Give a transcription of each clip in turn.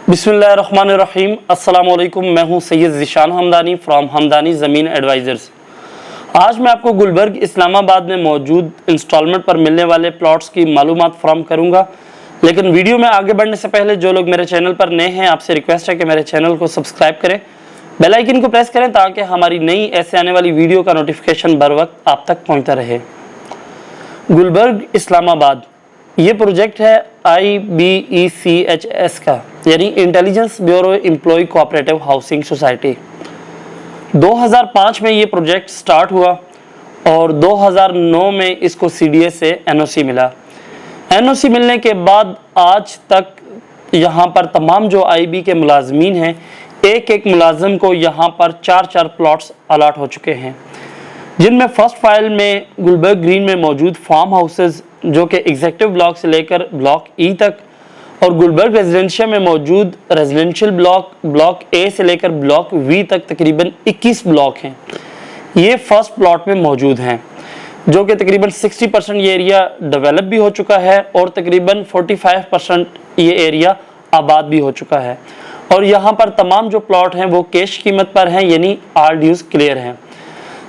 बिस्मिल्लाहिर्रहमानिर्रहीम। अस्सलाम वालेकुम। मैं हूं सैयद ज़ीशान हमदानी फ्रॉम हमदानी ज़मीन एडवाइज़र्स। आज मैं आपको गुलबर्ग इस्लामाबाद में मौजूद इंस्टॉलमेंट पर मिलने वाले प्लॉट्स की मालूमात फराहम करूंगा। लेकिन वीडियो में आगे बढ़ने से पहले जो लोग मेरे चैनल पर नए हैं, आपसे रिक्वेस्ट है कि मेरे चैनल को सब्सक्राइब करें, बेल आइकन को प्रेस करें ताकि हमारी नई ऐसे आने वाली वीडियो का नोटिफिकेशन बर वक्त आप तक पहुँचता रहे। गुलबर्ग इस्लामाबाद ये प्रोजेक्ट है IBECHS का, यानी intelligence bureau employ cooperative housing society. 2005 में ये प्रोजेक्ट स्टार्ट हुआ और 2009 में इसको CDA से NOC मिला। NOC मिलने के बाद आज तक यहाँ पर तमाम जो IB के मुलाजमीन हैं, एक एक मुलाजिम को यहाँ पर 4-4 प्लॉट्स अलाट हो चुके हैं, जिनमें फर्स्ट फाइल में गुलबर्ग ग्रीन में मौजूद फार्म हाउसेज जो कि एग्जीक्यूटिव ब्लॉक से लेकर ब्लॉक E तक, और गुलबर्ग रेजिडेंशियल में मौजूद रेजिडेंशियल ब्लॉक A से लेकर ब्लॉक V तक तकरीबन 21 ब्लॉक हैं। ये फर्स्ट प्लॉट में मौजूद हैं, जो कि तकरीबन 60% ये एरिया डेवलप भी हो चुका है और तकरीबन 45% ये एरिया आबाद भी हो चुका है। और यहाँ पर तमाम जो प्लॉट हैं वो कैश कीमत पर हैं, यानी ऑल ड्यूज क्लियर हैं।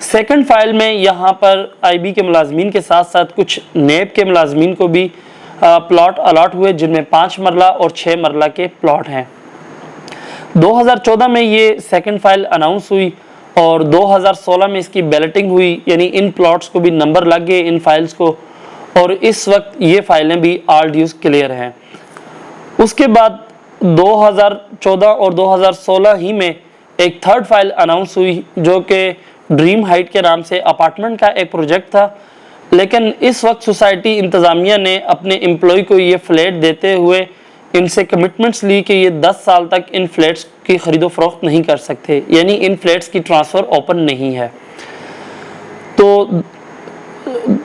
सेकंड फाइल में यहाँ पर IB के मुलाजमीन के साथ साथ कुछ नेब के मुलाजमीन को भी प्लॉट अलॉट हुए, जिनमें 5 मरला और 6 मरला के प्लॉट हैं। 2014 में ये सेकंड फाइल अनाउंस हुई और 2016 में इसकी बैलेटिंग हुई, यानी इन प्लॉट्स को भी नंबर लग गए इन फाइल्स को, और इस वक्त ये फाइलें भी ऑल ड्यूज क्लियर हैं। उसके बाद 2014 और 2016 ही में एक थर्ड फाइल अनाउंस हुई, जो कि ड्रीम हाइट के नाम से अपार्टमेंट का एक प्रोजेक्ट था। लेकिन इस वक्त सोसाइटी इंतज़ामिया ने अपने एम्प्लॉय को ये फ्लैट देते हुए इनसे कमिटमेंट्स ली कि ये 10 साल तक इन फ्लैट्स की खरीदो फरोख्त नहीं कर सकते, यानी इन फ्लैट्स की ट्रांसफ़र ओपन नहीं है। तो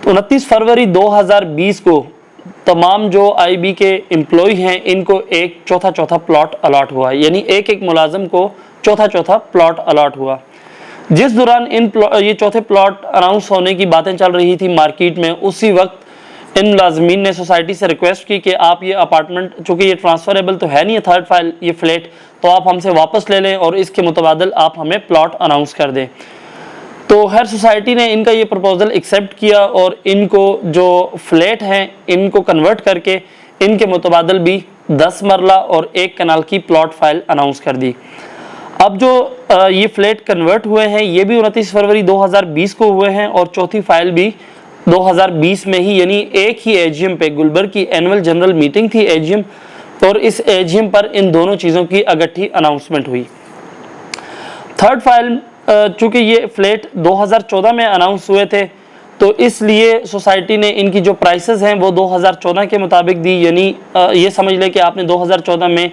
29 फरवरी 2020 को तमाम जो IB के एम्प्लॉय हैं, इनको एक चौथा प्लॉट अलॉट हुआ, यानी एक एक मुलाजिम को चौथा प्लॉट अलॉट हुआ। जिस दौरान ये चौथे प्लॉट अनाउंस होने की बातें चल रही थी मार्केट में, उसी वक्त इन मुलाजमीन ने सोसाइटी से रिक्वेस्ट की कि आप ये अपार्टमेंट, चूँकि ये ट्रांसफरेबल तो है नहीं है थर्ड फाइल ये फ्लैट, तो आप हमसे वापस ले लें और इसके मुतबादल आप हमें प्लॉट अनाउंस कर दें। तो हर सोसाइटी ने इनका ये प्रपोजल एक्सेप्ट किया और इनको जो फ्लैट हैं इनको कन्वर्ट करके इनके मुतबादल भी 10 मरला और 1 कनाल की प्लॉट फाइल अनाउंस कर दी। अब जो ये फ्लैट कन्वर्ट हुए हैं ये भी 29 फरवरी 2020 को हुए हैं और चौथी फाइल भी 2020 में ही, यानी एक ही AGM पे, गुलबर्ग की एनुअल जनरल मीटिंग थी AGM, और इस AGM पर इन दोनों चीज़ों की इकट्ठी अनाउंसमेंट हुई। थर्ड फाइल, चूँकि ये फ्लैट 2014 में अनाउंस हुए थे, तो इसलिए सोसाइटी ने इनकी जो प्राइसेस हैं वो 2014 के मुताबिक दी, यानी ये समझ लें कि आपने 2014 में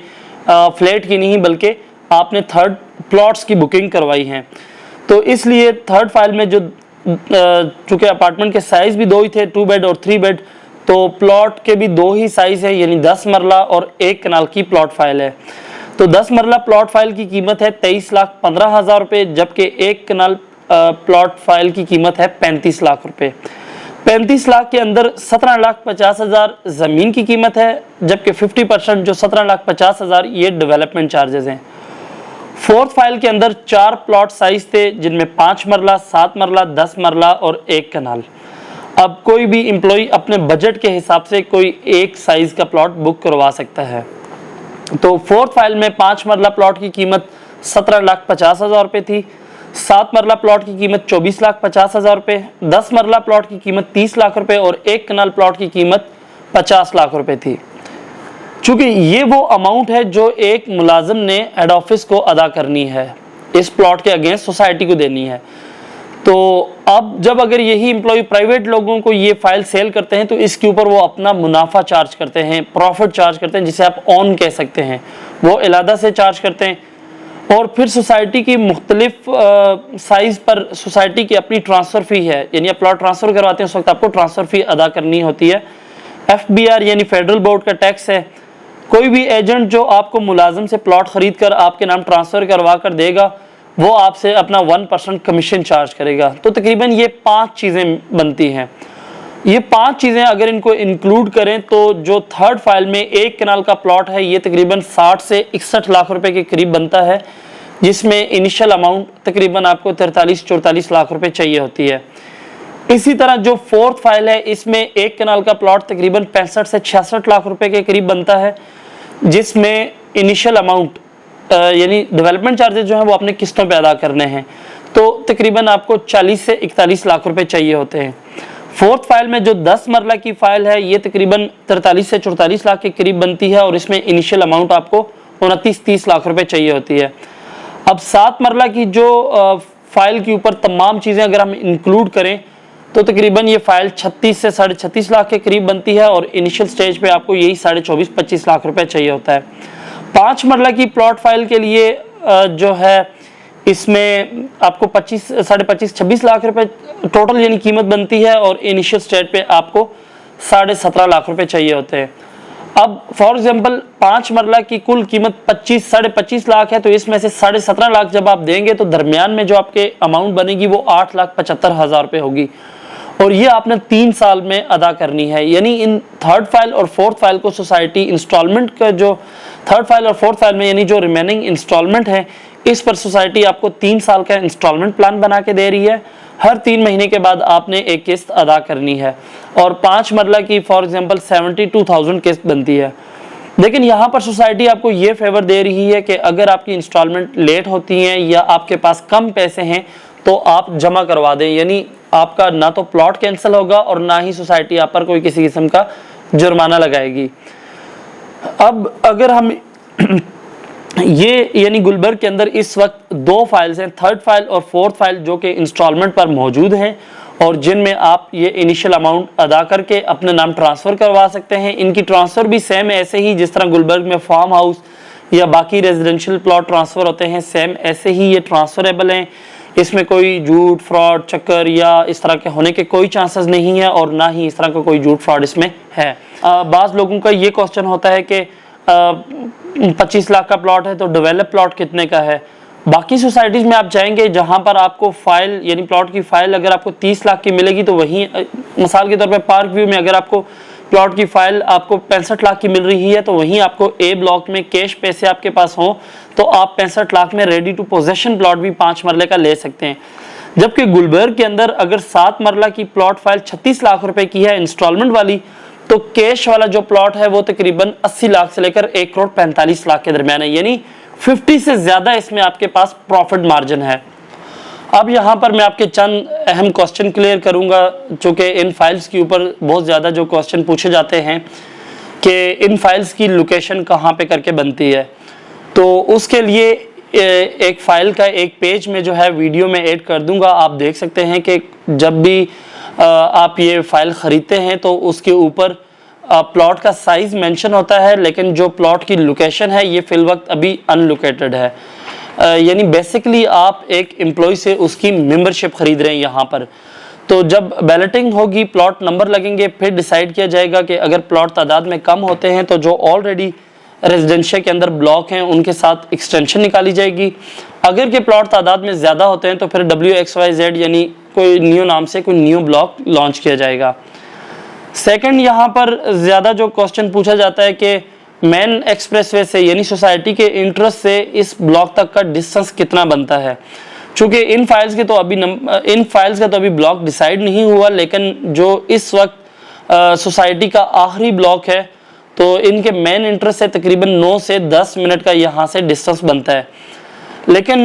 फ्लैट की नहीं बल्कि आपने थर्ड प्लॉट्स की बुकिंग करवाई है। तो इसलिए थर्ड फाइल में जो चूँकि अपार्टमेंट के साइज़ भी 2 ही थे, 2 बेड और 3 बेड, तो प्लॉट के भी 2 ही साइज़ है, यानी 10 मरला और 1 कनाल की प्लॉट फाइल है। तो 10 मरला प्लॉट फाइल की कीमत है 23,15,000 रुपये, जबकि 1 कनाल प्लॉट फाइल की कीमत है 35 लाख रुपये। 35 लाख के अंदर 17,50,000 ज़मीन की कीमत है, जबकि 50% जो 17,50,000 ये डेवलपमेंट चार्जेस हैं। फोर्थ फाइल के अंदर 4 प्लॉट साइज थे, जिनमें 5 मरला, 7 मरला, 10 मरला और 1 कनाल। अब कोई भी एम्प्लॉय अपने बजट के हिसाब से कोई एक साइज का प्लॉट बुक करवा सकता है। तो फोर्थ फाइल में 5 मरला प्लॉट की कीमत 17,50,000 रुपये थी, 7 मरला प्लॉट की कीमत 24,50,000 रुपये, 10 मरला प्लॉट की कीमत 30 लाख रुपये और 1 कनाल प्लॉट की कीमत 50 लाख रुपये थी। चूँकि ये वो अमाउंट है जो एक मुलाजिम ने हेड ऑफिस को अदा करनी है, इस प्लॉट के अगेंस्ट सोसाइटी को देनी है। तो अब जब अगर यही एम्प्लॉय प्राइवेट लोगों को ये फाइल सेल करते हैं, तो इसके ऊपर वो अपना मुनाफा चार्ज करते हैं, प्रॉफिट चार्ज करते हैं, जिसे आप ऑन कह सकते हैं, वो अलहदा से चार्ज करते हैं। और फिर सोसाइटी की मुख्तलिफ साइज़ पर सोसाइटी की अपनी ट्रांसफ़र फ़ी है, यानी आप प्लॉट ट्रांसफ़र करवाते हैं उस वक्त आपको ट्रांसफ़र फ़ी अदा करनी होती है। FBR यानी फेडरल बोर्ड का टैक्स है। कोई भी एजेंट जो आपको मुलाजिम से प्लॉट ख़रीद कर आपके नाम ट्रांसफ़र करवा कर देगा, वो आपसे अपना 1% कमीशन चार्ज करेगा। तो तकरीबन ये 5 चीज़ें बनती हैं। ये 5 चीज़ें अगर इनको इंक्लूड करें तो जो थर्ड फाइल में 1 कनाल का प्लॉट है ये तकरीबन 60 से 61 लाख रुपए के करीब बनता है, जिसमें इनिशियल अमाउंट तकरीबन आपको 43-44 लाख रुपए चाहिए होती है। इसी तरह जो फोर्थ फाइल है इसमें 1 कनाल का प्लॉट तकरीबन 65 से 66 लाख रुपए के करीब बनता है, जिसमें इनिशियल अमाउंट यानी डेवलपमेंट चार्जेस जो हैं वो अपने किस्तों पे अदा करने हैं, तो तकरीबन आपको 40 से 41 लाख रुपए चाहिए होते हैं। फोर्थ फाइल में जो 10 मरला की फाइल है ये तकरीबन 43 से 44 लाख के करीब बनती है और इसमें इनिशियल अमाउंट आपको 29-30 लाख रुपए चाहिए होती है। अब 7 मरला की जो फाइल के ऊपर तमाम चीज़ें अगर हम इंक्लूड करें तो तकरीबन ये फाइल 36 से 36.5 लाख के करीब बनती है और इनिशियल स्टेज पे आपको यही 24.5-25 लाख रुपए चाहिए होता है। 5 मरला की प्लॉट फाइल के लिए जो है इसमें आपको 25-26 लाख रुपए टोटल यानी कीमत बनती है और इनिशियल स्टेज पे आपको 17.5 लाख रुपए चाहिए होते हैं। अब फॉर एग्जांपल 5 मरला की कुल कीमत 25-25 लाख है, तो इसमें से 17.5 लाख जब आप देंगे तो दरमियान में जो आपके अमाउंट बनेगी वो 8,75,000 रुपए होगी और ये आपने 3 साल में अदा करनी है। यानी इन थर्ड फाइल और फोर्थ फाइल को सोसाइटी इंस्टॉलमेंट का जो थर्ड फाइल और फोर्थ फाइल में यानी जो रिमेनिंग इंस्टॉलमेंट है इस पर सोसाइटी आपको 3 साल का इंस्टॉलमेंट प्लान बना के दे रही है। हर 3 महीने के बाद आपने एक किस्त अदा करनी है और 5 मरला की फॉर एग्जांपल 72,000 किस्त बनती है। लेकिन यहाँ पर सोसाइटी आपको ये फेवर दे रही है कि अगर आपकी इंस्टॉलमेंट लेट होती हैं या आपके पास कम पैसे हैं तो आप जमा करवा दें, यानी आपका ना तो प्लॉट कैंसिल होगा और ना ही सोसाइटी आप पर कोई किसी किस्म का जुर्माना लगाएगी। अब अगर हम ये यानी गुलबर्ग के अंदर इस वक्त 2 फाइल्स हैं, थर्ड फाइल और फोर्थ फाइल, जो कि इंस्टॉलमेंट पर मौजूद हैं और जिनमें आप ये इनिशियल अमाउंट अदा करके अपने नाम ट्रांसफ़र करवा सकते हैं। इनकी ट्रांसफ़र भी सेम ऐसे ही जिस तरह गुलबर्ग में फार्म हाउस या बाकी रेजिडेंशियल प्लॉट ट्रांसफ़र होते हैं, सेम ऐसे ही ये ट्रांसफरेबल हैं। इसमें कोई झूठ, फ्रॉड, चक्कर या इस तरह के होने के कोई चांसेस नहीं है और ना ही इस तरह का कोई झूठ फ्रॉड इसमें है। बाज़ लोगों का ये क्वेश्चन होता है कि 25 लाख का प्लॉट है तो डेवलप प्लॉट कितने का है। बाकी सोसाइटीज़ में आप जाएंगे जहां पर आपको फाइल यानी प्लॉट की फाइल अगर आपको 30 लाख की मिलेगी तो वहीं मिसाल के तौर पे पार्क व्यू में अगर आपको प्लॉट की फाइल आपको 65 लाख की मिल रही है तो वहीं आपको ए ब्लॉक में कैश पैसे आपके पास हों तो आप 65 लाख में रेडी टू पोजेशन प्लॉट भी 5 मरले का ले सकते हैं। जबकि गुलबर्ग के अंदर अगर 7 मरला की प्लॉट फाइल 36 लाख रुपए की है इंस्टॉलमेंट वाली, तो कैश वाला जो प्लॉट है वो तकरीबन 80 लाख से लेकर 1,45 लाख के दरमियान है, यानी 50 से ज्यादा इसमें आपके पास प्रॉफिट मार्जिन है। अब यहाँ पर मैं आपके चंद अहम क्वेश्चन क्लियर करूँगा, चूँकि इन फाइल्स के ऊपर बहुत ज़्यादा जो क्वेश्चन पूछे जाते हैं कि इन फाइल्स की लोकेशन कहाँ पे करके बनती है, तो उसके लिए एक फ़ाइल का एक पेज में जो है वीडियो में ऐड कर दूँगा। आप देख सकते हैं कि जब भी आप ये फ़ाइल ख़रीदते हैं तो उसके ऊपर प्लॉट का साइज़ मेंशन होता है, लेकिन जो प्लॉट की लोकेशन है ये फ़िल वक्त अभी अनलोकेटेड है। यानी बेसिकली आप एक एम्प्लॉय से उसकी मेंबरशिप ख़रीद रहे हैं यहाँ पर। तो जब बैलेटिंग होगी, प्लॉट नंबर लगेंगे, फिर डिसाइड किया जाएगा कि अगर प्लॉट तादाद में कम होते हैं तो जो ऑलरेडी रेजिडेंशियल के अंदर ब्लॉक हैं उनके साथ एक्सटेंशन निकाली जाएगी। अगर के प्लॉट तादाद में ज़्यादा होते हैं तो फिर WXYZ यानी कोई न्यू नाम से कोई न्यू ब्लॉक लॉन्च किया जाएगा। सेकंड, यहाँ पर ज़्यादा जो क्वेश्चन पूछा जाता है कि मेन एक्सप्रेसवे से यानी सोसाइटी के इंटरेस्ट से इस ब्लॉक तक का डिस्टेंस कितना बनता है। चूँकि इन फाइल्स का तो अभी ब्लॉक डिसाइड नहीं हुआ, लेकिन जो इस वक्त सोसाइटी का आखिरी ब्लॉक है तो इनके मेन इंटरेस्ट से तकरीबन 9 से 10 मिनट का यहाँ से डिस्टेंस बनता है। लेकिन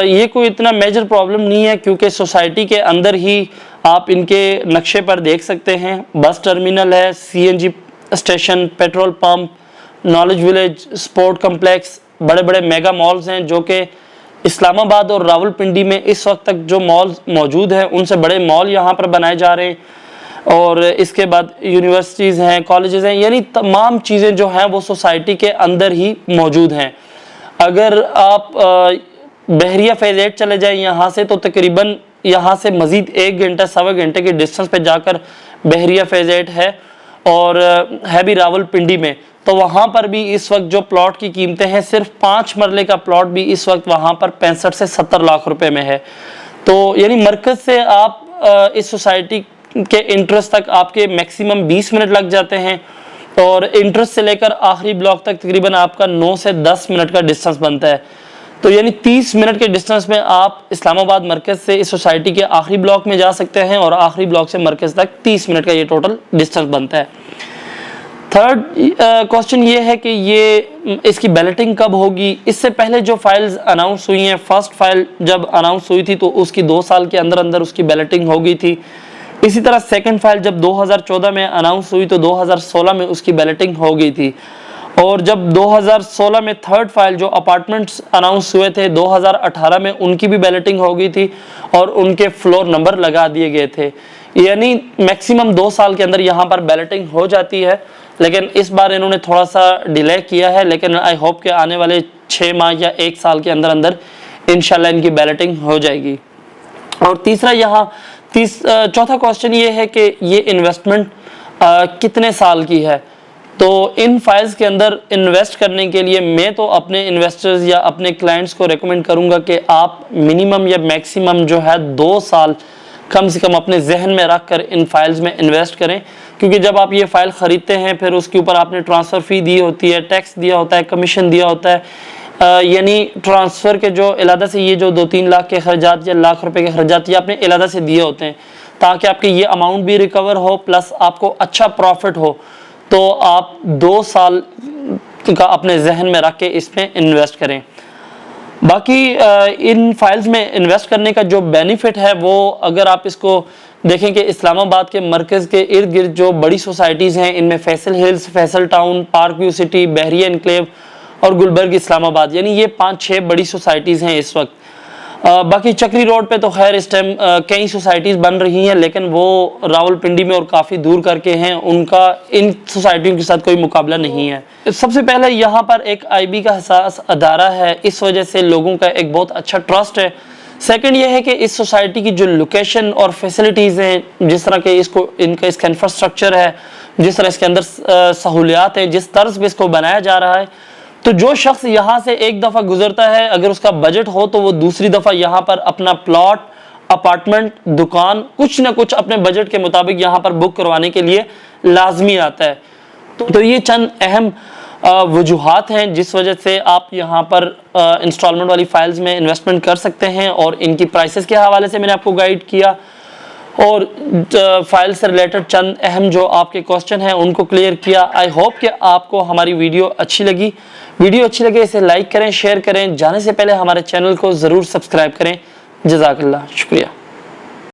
ये कोई इतना मेजर प्रॉब्लम नहीं है, क्योंकि सोसाइटी के अंदर ही आप इनके नक्शे पर देख सकते हैं बस टर्मिनल है, CNG station, petrol pump, knowledge village, sport complex, बड़े बड़े मेगा मॉल्स हैं जो कि इस्लामाबाद और रावलपिंडी में इस वक्त तक जो मॉल्स मौजूद हैं उनसे बड़े मॉल यहाँ पर बनाए जा रहे हैं। और इसके बाद यूनिवर्सिटीज़ हैं, कॉलेजेस हैं, यानी तमाम चीज़ें जो हैं वो सोसाइटी के अंदर ही मौजूद हैं। अगर आप बहरिया फेज़ 8 चले जाएं यहाँ से तो तकरीबन यहाँ से मज़ीद 1 घंटा सवा घंटे के डिस्टेंस पे जाकर बहरिया फेज़ 8 है और है भी रावलपिंडी में। तो वहाँ पर भी इस वक्त जो प्लॉट की कीमतें हैं, सिर्फ 5 मरले का प्लॉट भी इस वक्त वहाँ पर 65 से 70 लाख रुपए में है। तो यानी मरकज़ से आप इस सोसाइटी के इंटरेस्ट तक आपके मैक्सिमम 20 मिनट लग जाते हैं, और इंटरेस्ट से लेकर आखिरी ब्लॉक तक तकरीबन आपका 9 से 10 मिनट का डिस्टेंस बनता है। तो यानी 30 मिनट के डिस्टेंस में आप इस्लामाबाद मरकज़ से इस सोसाइटी के आखिरी ब्लॉक में जा सकते हैं, और आखिरी ब्लॉक से मरकज़ तक 30 मिनट का ये टोटल डिस्टेंस बनता है। थर्ड क्वेश्चन ये है कि ये इसकी बैलेटिंग कब होगी। इससे पहले जो फाइल्स अनाउंस हुई हैं, फर्स्ट फाइल जब अनाउंस हुई थी तो उसकी 2 साल के अंदर अंदर उसकी बैलेटिंग हो गई थी। इसी तरह सेकंड फाइल जब 2014 में अनाउंस हुई तो 2016 में उसकी बैलेटिंग हो गई थी, और जब 2016 में थर्ड फाइल जो अपार्टमेंट्स अनाउंस हुए थे 2018 में उनकी भी बैलेटिंग हो गई थी और उनके फ्लोर नंबर लगा दिए गए थे। यानी मैक्सिमम 2 साल के अंदर यहाँ पर बैलेटिंग हो जाती है, लेकिन इस बार इन्होंने थोड़ा सा डिले किया है, लेकिन आई होप के आने वाले 6 माह या 1 साल के अंदर अंदर इंशाल्लाह इनकी बैलेटिंग हो जाएगी। और तीसरा यहाँ चौथा क्वेश्चन ये है कि ये इन्वेस्टमेंट कितने साल की है। तो इन फाइल्स के अंदर इन्वेस्ट करने के लिए मैं तो अपने इन्वेस्टर्स या अपने क्लाइंट्स को रेकमेंड करूंगा कि आप मिनिमम या मैक्सिमम जो है 2 साल कम से कम अपने जहन में रख कर इन फाइल्स में इन्वेस्ट करें, क्योंकि जब आप ये फाइल ख़रीदते हैं फिर उसके ऊपर आपने ट्रांसफ़र फ़ी दी होती है, टैक्स दिया होता है, कमीशन दिया होता है, यानी ट्रांसफ़र के जो इलादा से ये जो 2-3 लाख के खर्चात या लाख रुपए के खर्चात ये आपने इलादा से दिए होते हैं, ताकि आपके ये अमाउंट भी रिकवर हो प्लस आपको अच्छा प्रॉफिट हो, तो आप 2 साल का अपने जहन में रख के इसमें इन्वेस्ट करें। बाकी इन फाइल्स में इन्वेस्ट करने का जो बेनिफिट है वो अगर आप इसको देखें कि इस्लामाबाद के मरकज़ के इर्द गिर्द जो बड़ी सोसाइटीज़ हैं इनमें Faisal hills, Faisal town, park view city, Bahria enclave और गुलबर्ग इस्लामाबाद, यानी ये 5-6 बड़ी सोसाइटीज़ हैं इस वक्त। बाकी चक्री रोड पे तो खैर इस टाइम कई सोसाइटीज़ बन रही हैं, लेकिन वो रावलपिंडी में और काफ़ी दूर करके हैं, उनका इन सोसाइटियों के साथ कोई मुकाबला नहीं है। सबसे पहले यहाँ पर एक IB का हसास अदारा है, इस वजह से लोगों का एक बहुत अच्छा ट्रस्ट है। सेकंड ये है कि इस सोसाइटी की जो लोकेशन और फैसिलिटीज़ हैं, जिस तरह के इसका इंफ्रास्ट्रक्चर है, जिस तरह इसके अंदर सहूलियात हैं, जिस तर्ज पे इसको बनाया जा रहा है, तो जो शख्स यहाँ से एक दफ़ा गुजरता है अगर उसका बजट हो तो वो दूसरी दफ़ा यहाँ पर अपना प्लॉट, अपार्टमेंट, दुकान कुछ ना कुछ अपने बजट के मुताबिक यहाँ पर बुक करवाने के लिए लाजमी आता है। तो ये चंद अहम वजूहात हैं जिस वजह से आप यहाँ पर इंस्टॉलमेंट वाली फाइल्स में इन्वेस्टमेंट कर सकते हैं, और इनकी प्राइसेस के हवाले से मैंने आपको गाइड किया, और फाइल से रिलेटेड चंद अहम जो आपके क्वेश्चन हैं उनको क्लियर किया। आई होप कि आपको हमारी वीडियो अच्छी लगी। वीडियो अच्छी लगे इसे लाइक करें, शेयर करें, जाने से पहले हमारे चैनल को ज़रूर सब्सक्राइब करें। जज़ाकल्लाह, शुक्रिया।